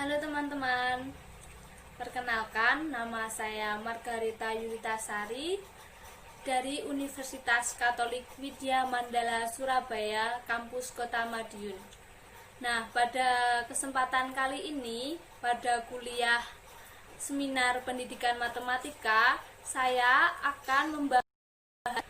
Halo teman-teman, perkenalkan nama saya Margarita Yulitasari dari Universitas Katolik Widya Mandala Surabaya, kampus Kota Madiun. Nah, pada kesempatan kali ini, pada kuliah seminar pendidikan matematika, saya akan membahas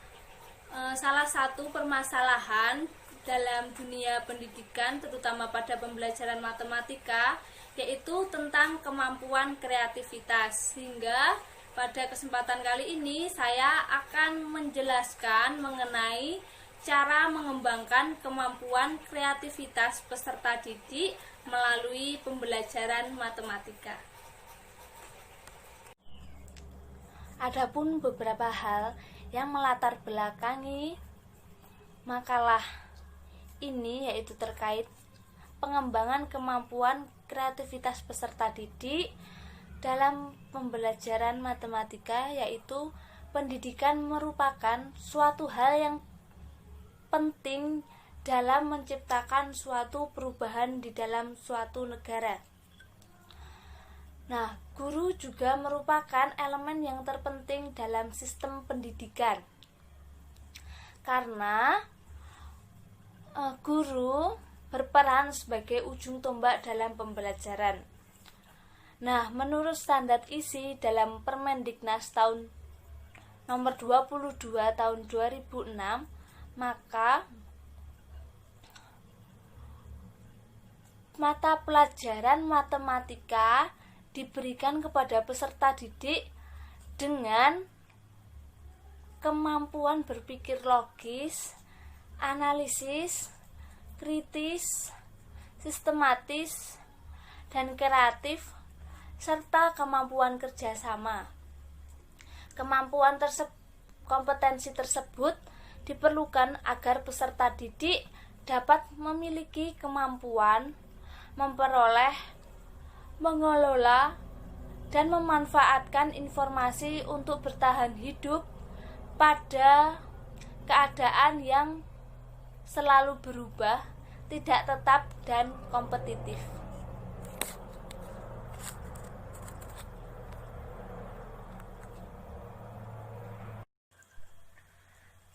salah satu permasalahan dalam dunia pendidikan, terutama pada pembelajaran matematika, yaitu tentang kemampuan kreativitas. Sehingga pada kesempatan kali ini saya akan menjelaskan mengenai cara mengembangkan kemampuan kreativitas peserta didik melalui pembelajaran matematika. Adapun beberapa hal yang melatar belakangi makalah ini yaitu terkait pengembangan kemampuan kreativitas peserta didik dalam pembelajaran matematika, yaitu pendidikan merupakan suatu hal yang penting dalam menciptakan suatu perubahan di dalam suatu negara. Nah, guru juga merupakan elemen yang terpenting dalam sistem pendidikan, karena guru berperan sebagai ujung tombak dalam pembelajaran. Nah, menurut standar isi dalam Permendiknas tahun nomor 22 tahun 2006, maka mata pelajaran matematika diberikan kepada peserta didik dengan kemampuan berpikir logis, analisis, kritis, sistematis, dan kreatif, serta kemampuan kerjasama. Kompetensi tersebut diperlukan agar peserta didik dapat memiliki kemampuan memperoleh, mengelola, dan memanfaatkan informasi untuk bertahan hidup pada keadaan yang selalu berubah, tidak tetap, dan kompetitif.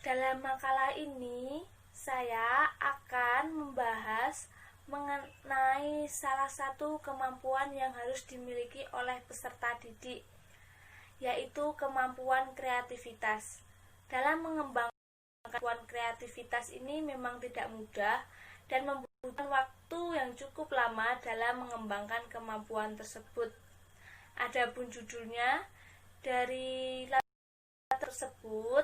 Dalam makalah ini, saya akan membahas mengenai salah satu kemampuan yang harus dimiliki oleh peserta didik, yaitu kemampuan kreativitas. Dalam mengembangkan kemampuan kreativitas ini memang tidak mudah dan membutuhkan waktu yang cukup lama dalam mengembangkan kemampuan tersebut. Adapun judulnya dari tersebut,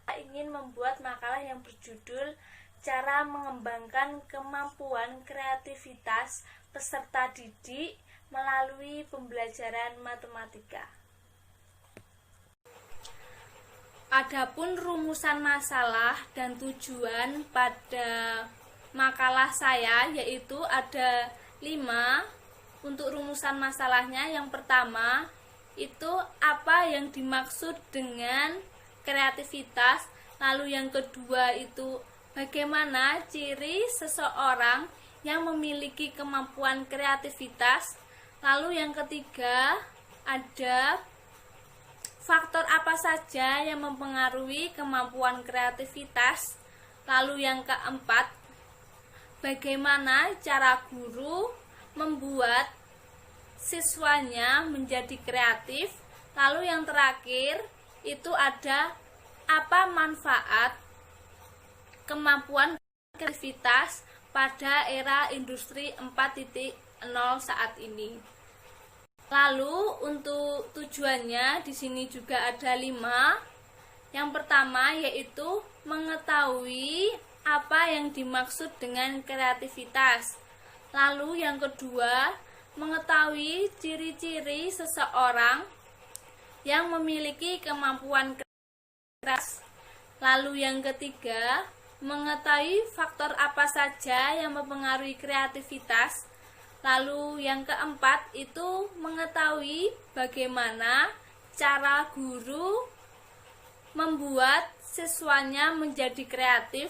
saya ingin membuat makalah yang berjudul Cara Mengembangkan Kemampuan Kreativitas Peserta Didik Melalui Pembelajaran Matematika. Adapun rumusan masalah dan tujuan pada makalah saya yaitu ada 5 untuk rumusan masalahnya. Yang pertama itu apa yang dimaksud dengan kreativitas, lalu yang kedua itu bagaimana ciri seseorang yang memiliki kemampuan kreativitas, lalu yang ketiga ada faktor apa saja yang mempengaruhi kemampuan kreativitas, lalu yang keempat bagaimana cara guru membuat siswanya menjadi kreatif, lalu yang terakhir itu ada apa manfaat kemampuan kreativitas pada era industri 4.0 saat ini. Lalu untuk tujuannya di sini juga ada 5. Yang pertama yaitu mengetahui apa yang dimaksud dengan kreativitas. Lalu yang kedua, mengetahui ciri-ciri seseorang yang memiliki kemampuan kreativitas. Lalu yang ketiga, mengetahui faktor apa saja yang mempengaruhi kreativitas. Lalu yang keempat itu mengetahui bagaimana cara guru membuat siswanya menjadi kreatif.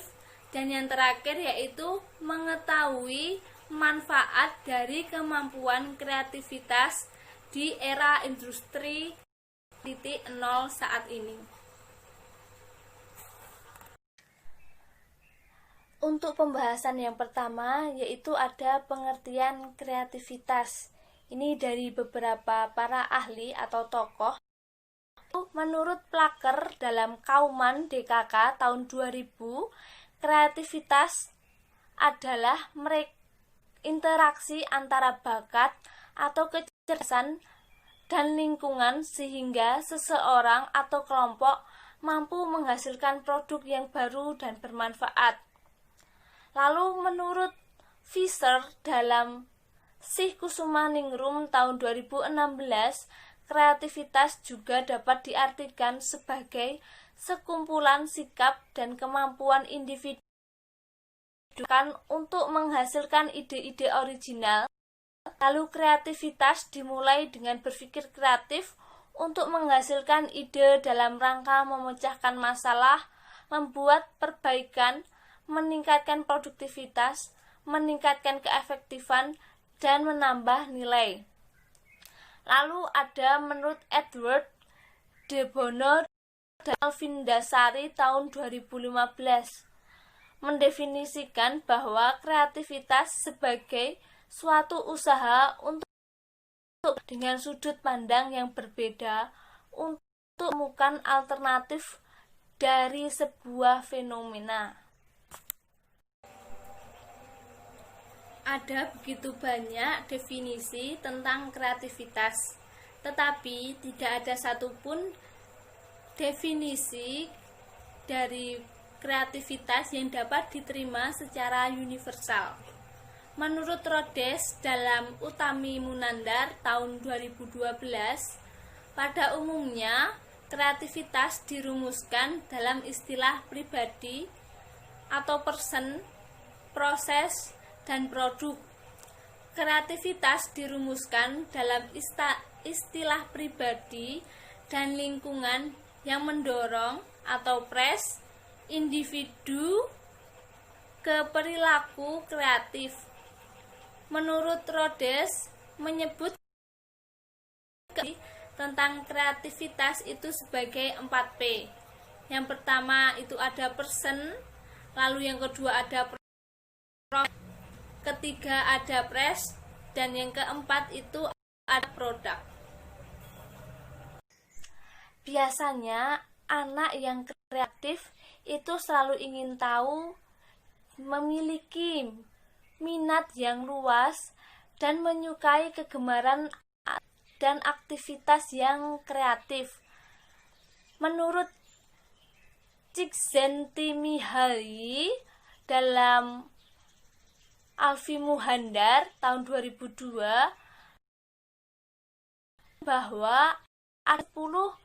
Dan yang terakhir yaitu mengetahui manfaat dari kemampuan kreativitas di era industri 4.0 saat ini. Untuk pembahasan yang pertama yaitu ada pengertian kreativitas. Ini dari beberapa para ahli atau tokoh. Menurut Plaker dalam Kauman DKK tahun 2000, kreativitas adalah interaksi antara bakat atau kecerdasan dan lingkungan sehingga seseorang atau kelompok mampu menghasilkan produk yang baru dan bermanfaat. Lalu menurut Fisher dalam Sih Kusumaningrum tahun 2016, kreativitas juga dapat diartikan sebagai sekumpulan sikap dan kemampuan individu untuk menghasilkan ide-ide original. Lalu kreativitas dimulai dengan berpikir kreatif untuk menghasilkan ide dalam rangka memecahkan masalah, membuat perbaikan, meningkatkan produktivitas, meningkatkan keefektifan, dan menambah nilai. Lalu ada menurut Edward de Bono dan Alvin Dasari tahun 2015 mendefinisikan bahwa kreativitas sebagai suatu usaha untuk dengan sudut pandang yang berbeda untuk menemukan alternatif dari sebuah fenomena. Ada begitu banyak definisi tentang kreativitas, tetapi tidak ada satupun definisi dari kreativitas yang dapat diterima secara universal. Menurut Rhodes dalam Utami Munandar tahun 2012, pada umumnya kreativitas dirumuskan dalam istilah pribadi atau person, proses, dan produk. Kreativitas dirumuskan dalam istilah pribadi dan lingkungan yang mendorong atau press individu ke perilaku kreatif. Menurut Rhodes menyebut tentang kreativitas itu sebagai 4P. Yang pertama itu ada person, lalu yang kedua ada ketiga ada press, dan yang keempat itu ada produk. Biasanya anak yang kreatif itu selalu ingin tahu, memiliki minat yang luas, dan menyukai kegemaran dan aktivitas yang kreatif. Menurut Csikszentmihalyi dalam Alfi Muhandar tahun 2002 bahwa ada 10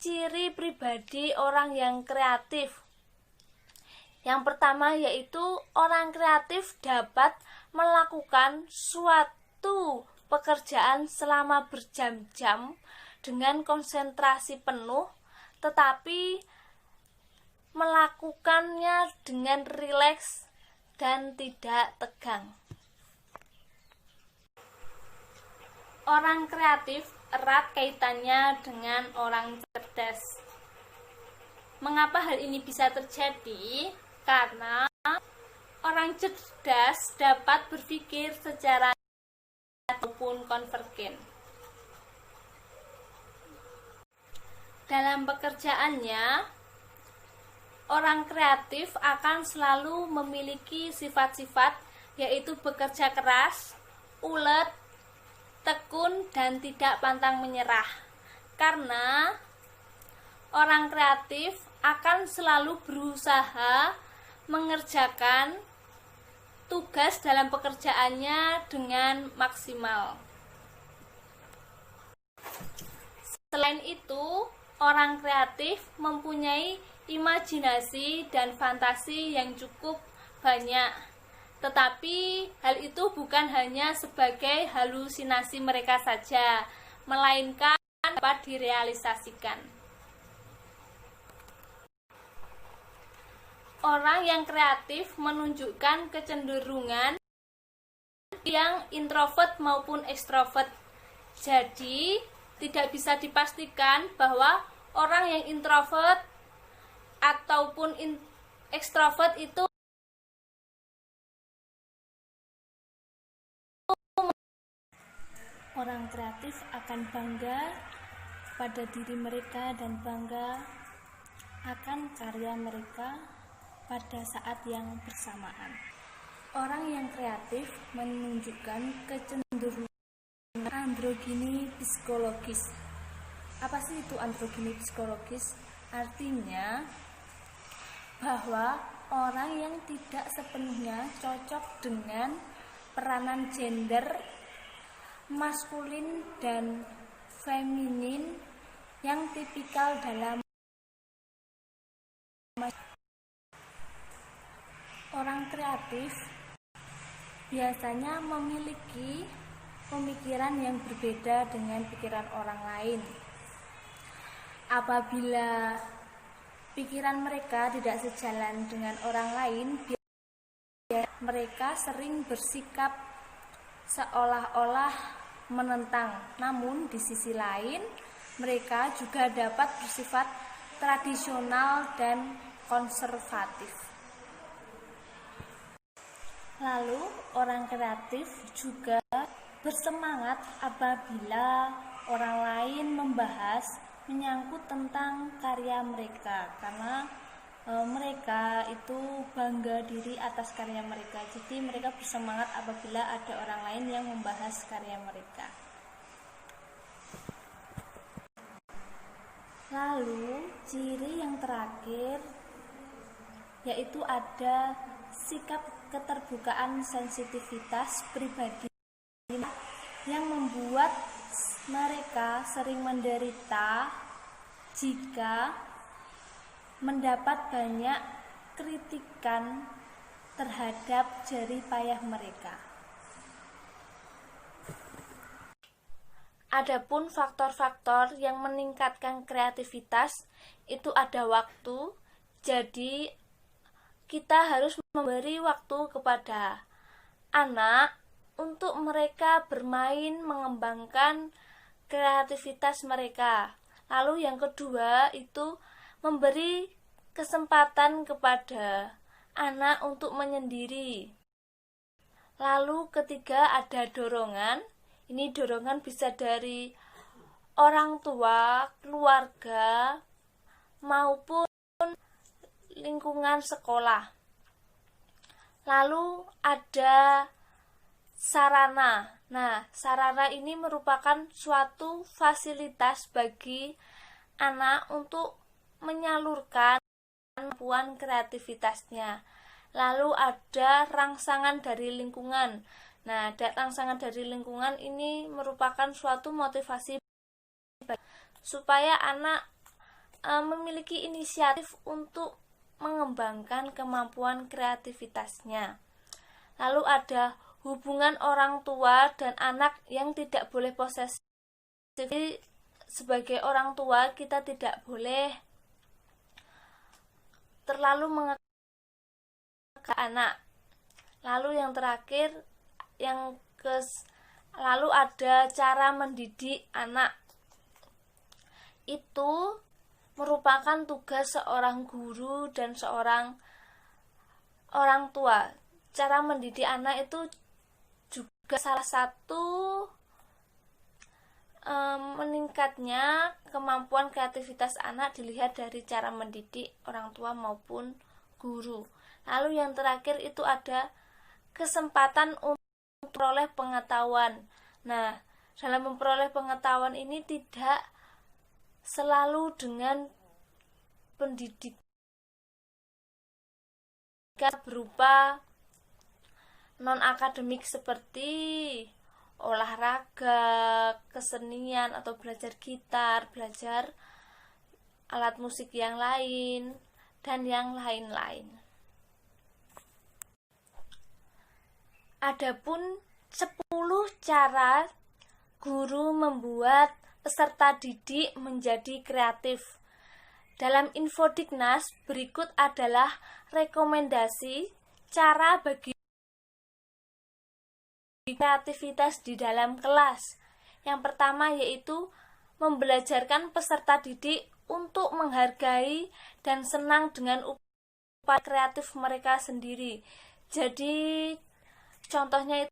ciri pribadi orang yang kreatif. Yang pertama yaitu orang kreatif dapat melakukan suatu pekerjaan selama berjam-jam dengan konsentrasi penuh, tetapi melakukannya dengan rileks dan tidak tegang. Orang kreatif erat kaitannya dengan orang cerdas. Mengapa hal ini bisa terjadi? Karena orang cerdas dapat berpikir secara maupun konvergen. Dalam pekerjaannya, orang kreatif akan selalu memiliki sifat-sifat yaitu bekerja keras, ulet, tekun, dan tidak pantang menyerah. Karena orang kreatif akan selalu berusaha mengerjakan tugas dalam pekerjaannya dengan maksimal. Selain itu, orang kreatif mempunyai imajinasi dan fantasi yang cukup banyak. Tetapi hal itu bukan hanya sebagai halusinasi mereka saja, melainkan dapat direalisasikan. Orang yang kreatif menunjukkan kecenderungan yang introvert maupun ekstrovert. Jadi tidak bisa dipastikan bahwa orang yang introvert ataupun ekstrovert itu orang kreatif akan bangga pada diri mereka dan bangga akan karya mereka pada saat yang bersamaan. Orang yang kreatif menunjukkan kecenderungan androgini psikologis. Apa sih itu androgini psikologis? Artinya bahwa orang yang tidak sepenuhnya cocok dengan peranan gender maskulin dan feminin yang tipikal dalam orang kreatif biasanya memiliki pemikiran yang berbeda dengan pikiran orang lain. Apabila pikiran mereka tidak sejalan dengan orang lain, mereka sering bersikap seolah-olah menentang. Namun di sisi lain, mereka juga dapat bersifat tradisional dan konservatif. Lalu, orang kreatif juga bersemangat apabila orang lain membahas menyangkut tentang karya mereka, karena mereka itu bangga diri atas karya mereka. Jadi mereka bersemangat apabila ada orang lain yang membahas karya mereka. Lalu ciri yang terakhir yaitu ada sikap keterbukaan sensitivitas pribadi yang membuat mereka sering menderita jika mendapat banyak kritikan terhadap jerih payah mereka. Adapun faktor-faktor yang meningkatkan kreativitas itu ada waktu. Jadi kita harus memberi waktu kepada anak untuk mereka bermain, mengembangkan kreativitas mereka. Lalu yang kedua itu memberi kesempatan kepada anak untuk menyendiri. Lalu ketiga ada dorongan. Ini dorongan bisa dari orang tua, keluarga, maupun lingkungan sekolah. Lalu ada sarana. Nah, sarana ini merupakan suatu fasilitas bagi anak untuk menyalurkan kemampuan kreativitasnya. Lalu ada rangsangan dari lingkungan. Nah, rangsangan dari lingkungan ini merupakan suatu motivasi supaya anak memiliki inisiatif untuk mengembangkan kemampuan kreativitasnya. Lalu ada hubungan orang tua dan anak yang tidak boleh posesif. Jadi sebagai orang tua kita tidak boleh terlalu mengekang anak. Lalu yang terakhir lalu ada cara mendidik anak. Itu merupakan tugas seorang guru dan seorang orang tua. Cara mendidik anak itu juga salah satu meningkatnya kemampuan kreativitas anak dilihat dari cara mendidik orang tua maupun guru. Lalu yang terakhir itu ada kesempatan untuk memperoleh pengetahuan. Nah, dalam memperoleh pengetahuan ini tidak selalu dengan pendidikan berupa non-akademik seperti olahraga, kesenian atau belajar gitar, belajar alat musik yang lain, dan yang lain-lain. Adapun 10 cara guru membuat peserta didik menjadi kreatif. Dalam Infodiknas berikut adalah rekomendasi cara bagi kreativitas di dalam kelas. Yang pertama yaitu membelajarkan peserta didik untuk menghargai dan senang dengan upaya kreatif mereka sendiri. Jadi contohnya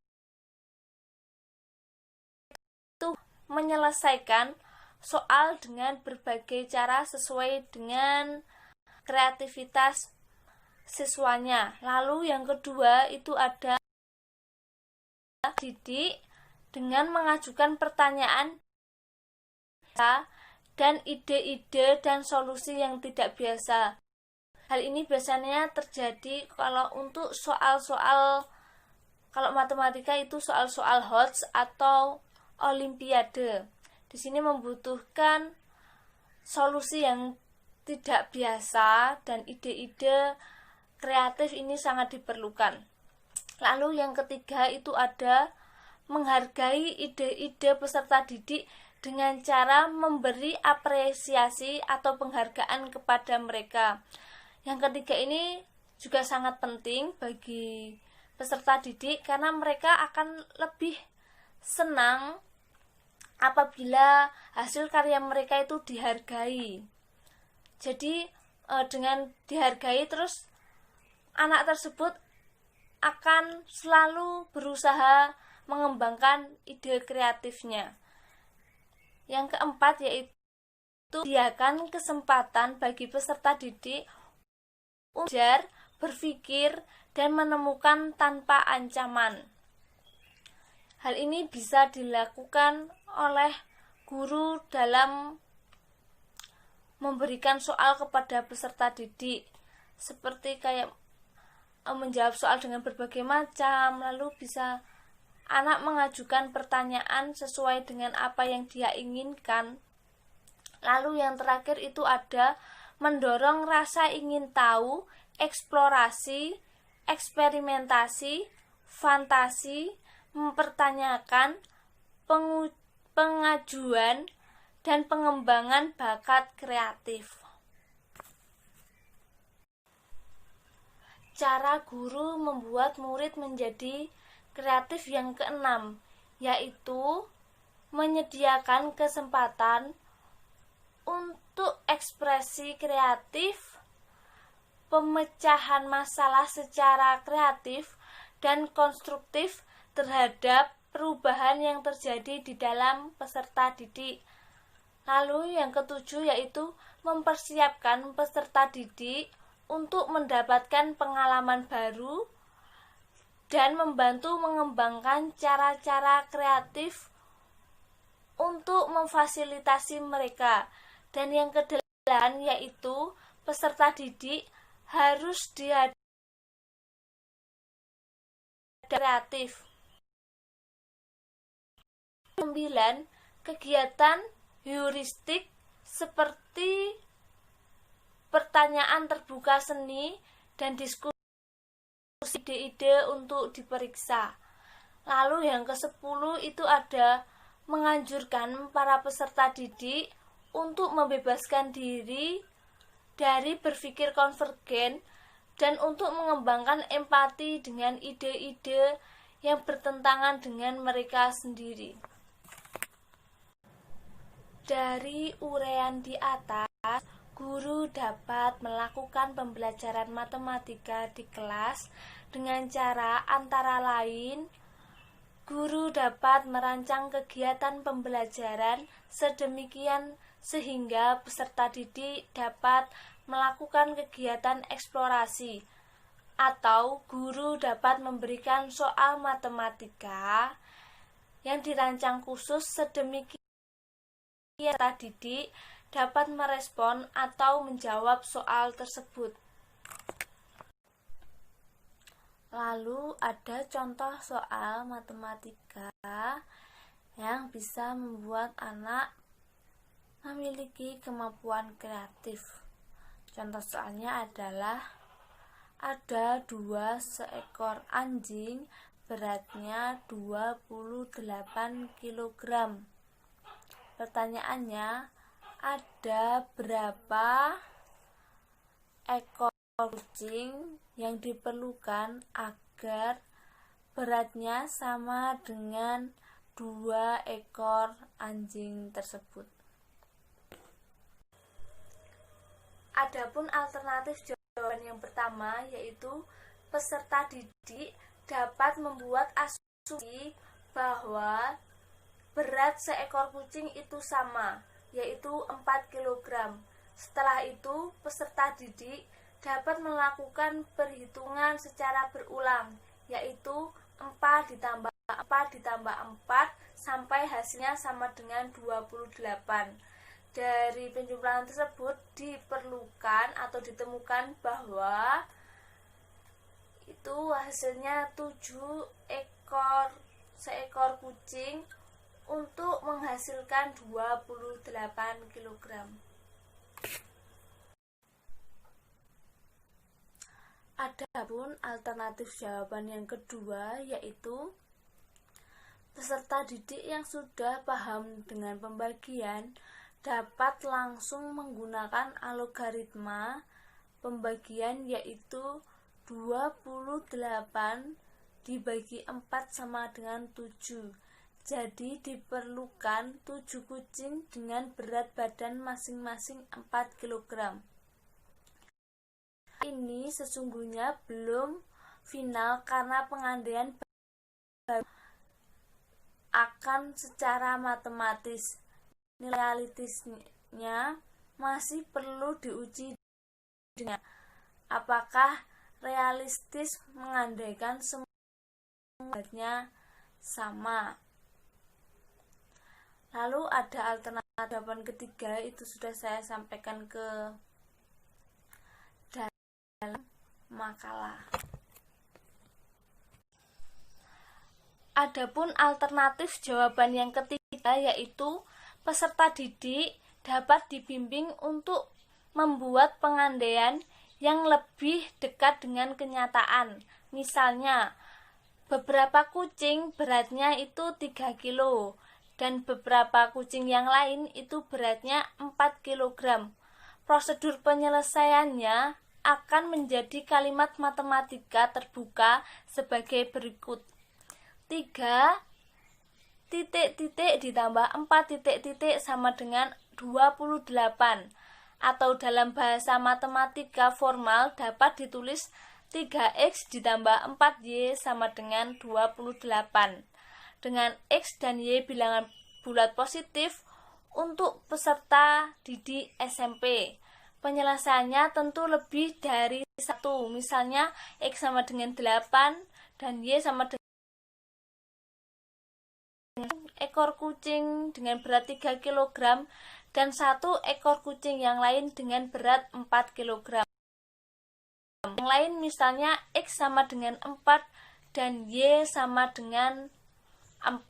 itu menyelesaikan soal dengan berbagai cara sesuai dengan kreativitas siswanya. Lalu yang kedua itu ada didik dengan mengajukan pertanyaan dan ide-ide dan solusi yang tidak biasa. Hal ini biasanya terjadi kalau untuk soal-soal, kalau matematika itu soal-soal HOTS atau olimpiade. Di sini membutuhkan solusi yang tidak biasa dan ide-ide kreatif ini sangat diperlukan. Lalu yang ketiga itu ada menghargai ide-ide peserta didik dengan cara memberi apresiasi atau penghargaan kepada mereka. Yang ketiga ini juga sangat penting bagi peserta didik karena mereka akan lebih senang apabila hasil karya mereka itu dihargai. Jadi dengan dihargai terus anak tersebut akan selalu berusaha mengembangkan ide kreatifnya. Yang keempat yaitu sediakan kesempatan bagi peserta didik untuk belajar, berpikir, dan menemukan tanpa ancaman. Hal ini bisa dilakukan oleh guru dalam memberikan soal kepada peserta didik, seperti kayak menjawab soal dengan berbagai macam, lalu bisa anak mengajukan pertanyaan sesuai dengan apa yang dia inginkan. Lalu yang terakhir itu ada mendorong rasa ingin tahu, eksplorasi, eksperimentasi, fantasi, mempertanyakan, pengajuan, dan pengembangan bakat kreatif. Cara guru membuat murid menjadi kreatif yang keenam, yaitu menyediakan kesempatan untuk ekspresi kreatif, pemecahan masalah secara kreatif dan konstruktif terhadap perubahan yang terjadi di dalam peserta didik. Lalu yang ketujuh yaitu mempersiapkan peserta didik untuk mendapatkan pengalaman baru dan membantu mengembangkan cara-cara kreatif untuk memfasilitasi mereka. Dan yang kedelapan yaitu peserta didik harus diadakan kreatif. 9. Kegiatan heuristik seperti pertanyaan terbuka seni dan diskusi ide-ide untuk diperiksa. Lalu yang ke-10 itu ada menganjurkan para peserta didik untuk membebaskan diri dari berpikir konvergen dan untuk mengembangkan empati dengan ide-ide yang bertentangan dengan mereka sendiri. Dari uraian di atas, guru dapat melakukan pembelajaran matematika di kelas dengan cara antara lain guru dapat merancang kegiatan pembelajaran sedemikian sehingga peserta didik dapat melakukan kegiatan eksplorasi, atau guru dapat memberikan soal matematika yang dirancang khusus sedemikian peserta didik dapat merespon atau menjawab soal tersebut. Lalu ada contoh soal matematika yang bisa membuat anak memiliki kemampuan kreatif. Contoh soalnya adalah ada 2 seekor anjing beratnya 28 kg. Pertanyaannya, ada berapa ekor kucing yang diperlukan agar beratnya sama dengan 2 ekor anjing tersebut. Adapun alternatif jawaban yang pertama, yaitu peserta didik dapat membuat asumsi bahwa berat seekor kucing itu sama, yaitu 4 kg. Setelah itu, peserta didik dapat melakukan perhitungan secara berulang, yaitu 4 ditambah 4 ditambah 4 sampai hasilnya sama dengan 28. Dari penjumlahan tersebut diperlukan atau ditemukan bahwa itu hasilnya 7 seekor kucing untuk menghasilkan 28 kg. Adapun alternatif jawaban yang kedua, yaitu peserta didik yang sudah paham dengan pembagian dapat langsung menggunakan algoritma pembagian, yaitu 28 dibagi 4 sama dengan 7. Jadi diperlukan 7 kucing dengan berat badan masing-masing 4 kg. Ini sesungguhnya belum final karena pengandaian akan secara matematis. Nilai realistisnya masih perlu diuji dengan apakah realistis mengandaikan semuanya sama. Lalu ada alternatif jawaban ketiga, itu sudah saya sampaikan ke dalam makalah. Adapun alternatif jawaban yang ketiga, yaitu peserta didik dapat dibimbing untuk membuat pengandaian yang lebih dekat dengan kenyataan. Misalnya, beberapa kucing beratnya itu 3 kilo dan beberapa kucing yang lain itu beratnya 4 kg. Prosedur penyelesaiannya akan menjadi kalimat matematika terbuka sebagai berikut. 3 titik-titik ditambah 4 titik-titik sama dengan 28. Atau dalam bahasa matematika formal dapat ditulis 3x ditambah 4y sama dengan 28. Dengan x dan y bilangan bulat positif untuk peserta didik SMP. Penyelesaiannya tentu lebih dari 1. Misalnya x sama dengan 8 dan y sama dengan ekor kucing dengan berat 3 kg dan 1 ekor kucing yang lain dengan berat 4 kg. Yang lain misalnya x sama dengan 4 dan y sama dengan 4.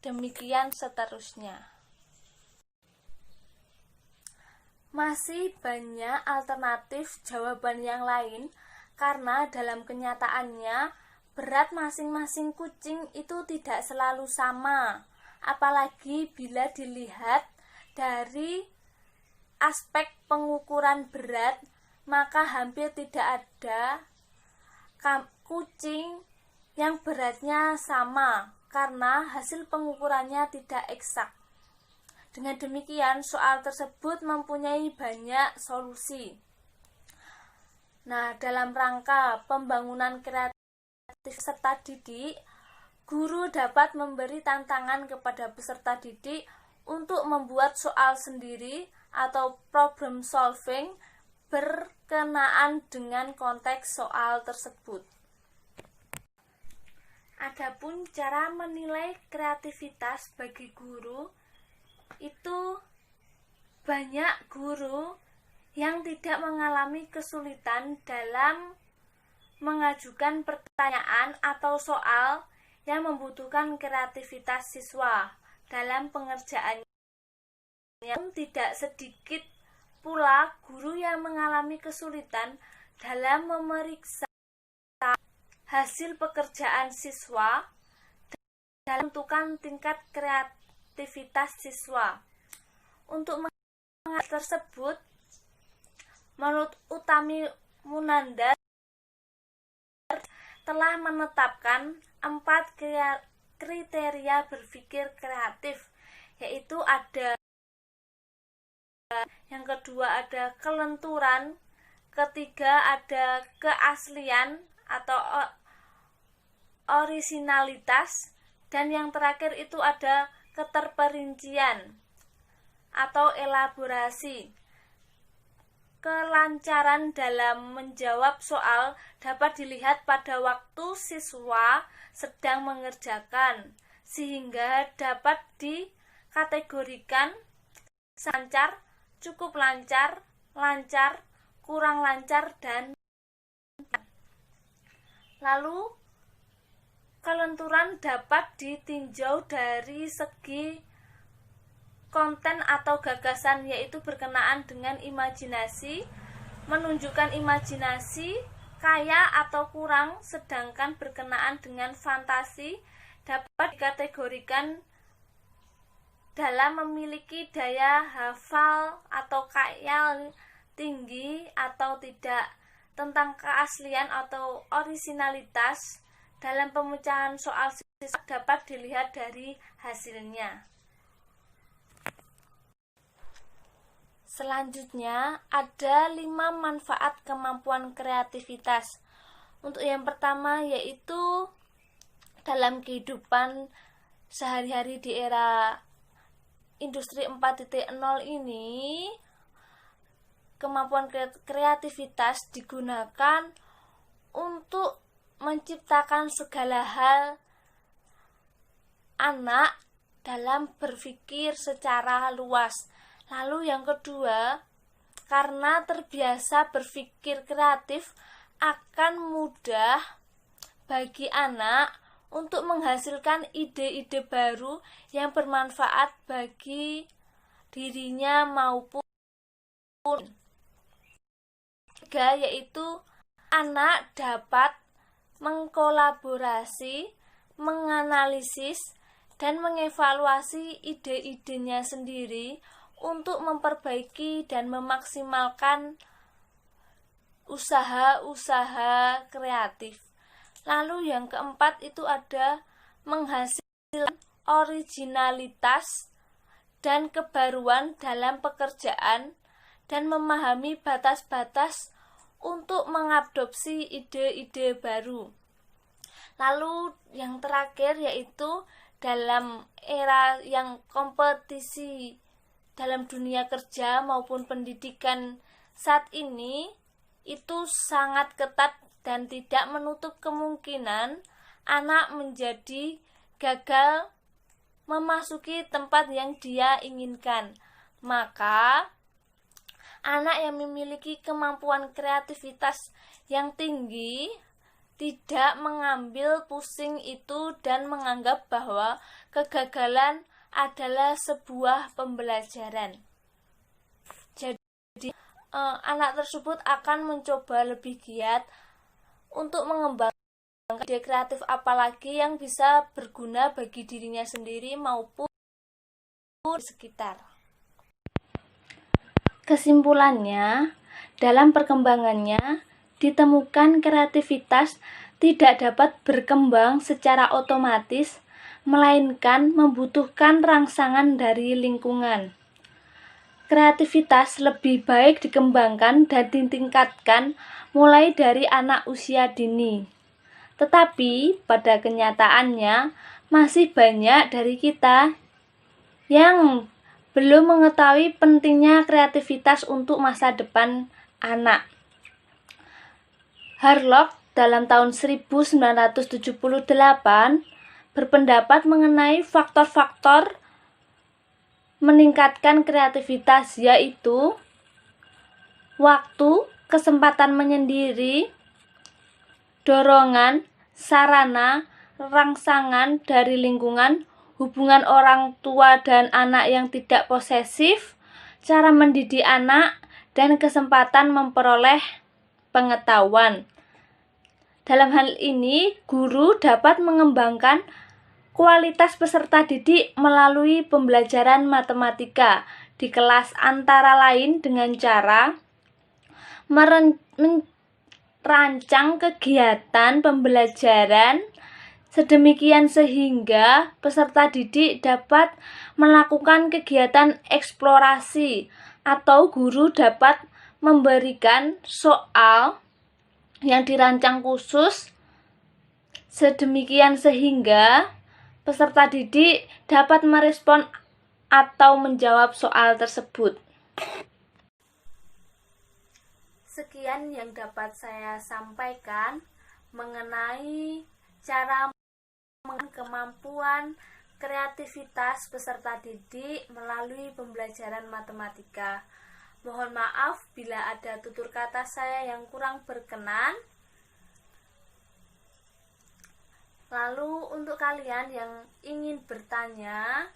Demikian seterusnya. Masih banyak alternatif jawaban yang lain karena dalam kenyataannya berat masing-masing kucing itu tidak selalu sama. Apalagi bila dilihat dari aspek pengukuran berat, maka hampir tidak ada kucing yang beratnya sama karena hasil pengukurannya tidak eksak. Dengan demikian, soal tersebut mempunyai banyak solusi. Nah, dalam rangka pembangunan kreatif peserta didik, guru dapat memberi tantangan kepada peserta didik untuk membuat soal sendiri atau problem solving berkenaan dengan konteks soal tersebut. Adapun cara menilai kreativitas bagi guru, itu banyak guru yang tidak mengalami kesulitan dalam mengajukan pertanyaan atau soal yang membutuhkan kreativitas siswa dalam pengerjaannya. Tidak sedikit pula guru yang mengalami kesulitan dalam memeriksa hasil pekerjaan siswa dalam menentukan tingkat kreativitas siswa. Untuk mengenai tersebut, menurut Utami Munandar telah menetapkan 4 kriteria berpikir kreatif, yaitu ada yang kedua ada kelenturan, ketiga ada keaslian atau orisinalitas, dan yang terakhir itu ada keterperincian atau elaborasi. Kelancaran dalam menjawab soal dapat dilihat pada waktu siswa sedang mengerjakan, sehingga dapat dikategorikan lancar, cukup lancar, lancar, kurang lancar, dan lalu kelenturan dapat ditinjau dari segi konten atau gagasan, yaitu berkenaan dengan imajinasi, menunjukkan imajinasi kaya atau kurang, sedangkan berkenaan dengan fantasi dapat dikategorikan dalam memiliki daya hafal atau khayal tinggi atau tidak. Tentang keaslian atau orisinalitas dalam pemecahan soal siswa dapat dilihat dari hasilnya. Selanjutnya, ada 5 manfaat kemampuan kreativitas. Untuk yang pertama yaitu dalam kehidupan sehari-hari di era industri 4.0 ini, kemampuan kreativitas digunakan untuk menciptakan segala hal anak dalam berpikir secara luas. Lalu yang kedua, karena terbiasa berpikir kreatif, akan mudah bagi anak untuk menghasilkan ide-ide baru yang bermanfaat bagi dirinya maupun. Ketiga, yaitu anak dapat mengkolaborasi, menganalisis, dan mengevaluasi ide-idenya sendiri untuk memperbaiki dan memaksimalkan usaha-usaha kreatif. Lalu yang keempat itu ada menghasilkan originalitas dan kebaruan dalam pekerjaan dan memahami batas-batas untuk mengadopsi ide-ide baru. Lalu yang terakhir yaitu dalam era yang kompetisi dalam dunia kerja maupun pendidikan saat ini itu sangat ketat dan tidak menutup kemungkinan anak menjadi gagal memasuki tempat yang dia inginkan. Maka anak yang memiliki kemampuan kreativitas yang tinggi tidak mengambil pusing itu dan menganggap bahwa kegagalan adalah sebuah pembelajaran. Jadi anak tersebut akan mencoba lebih giat untuk mengembangkan ide kreatif apalagi yang bisa berguna bagi dirinya sendiri maupun di sekitar. Kesimpulannya, dalam perkembangannya ditemukan kreativitas tidak dapat berkembang secara otomatis, melainkan membutuhkan rangsangan dari lingkungan. Kreativitas lebih baik dikembangkan dan ditingkatkan mulai dari anak usia dini. Tetapi pada kenyataannya masih banyak dari kita yang belum mengetahui pentingnya kreativitas untuk masa depan anak. Harlock dalam tahun 1978 berpendapat mengenai faktor-faktor meningkatkan kreativitas, yaitu waktu, kesempatan menyendiri, dorongan, sarana, rangsangan dari lingkungan, hubungan orang tua dan anak yang tidak posesif, cara mendidik anak, dan kesempatan memperoleh pengetahuan. Dalam hal ini, guru dapat mengembangkan kualitas peserta didik melalui pembelajaran matematika di kelas, antara lain dengan cara merancang kegiatan pembelajaran Sedemikian sehingga peserta didik dapat melakukan kegiatan eksplorasi atau guru dapat memberikan soal yang dirancang khusus sedemikian sehingga peserta didik dapat merespon atau menjawab soal tersebut. Sekian yang dapat saya sampaikan mengenai cara kemampuan kreativitas peserta didik melalui pembelajaran matematika. Mohon maaf bila ada tutur kata saya yang kurang berkenan. Lalu untuk kalian yang ingin bertanya,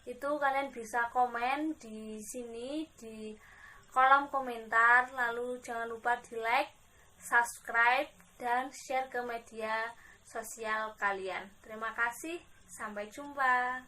itu kalian bisa komen di sini di kolom komentar. Lalu jangan lupa di like, subscribe, dan share ke media sosial kalian. Terima kasih, sampai jumpa.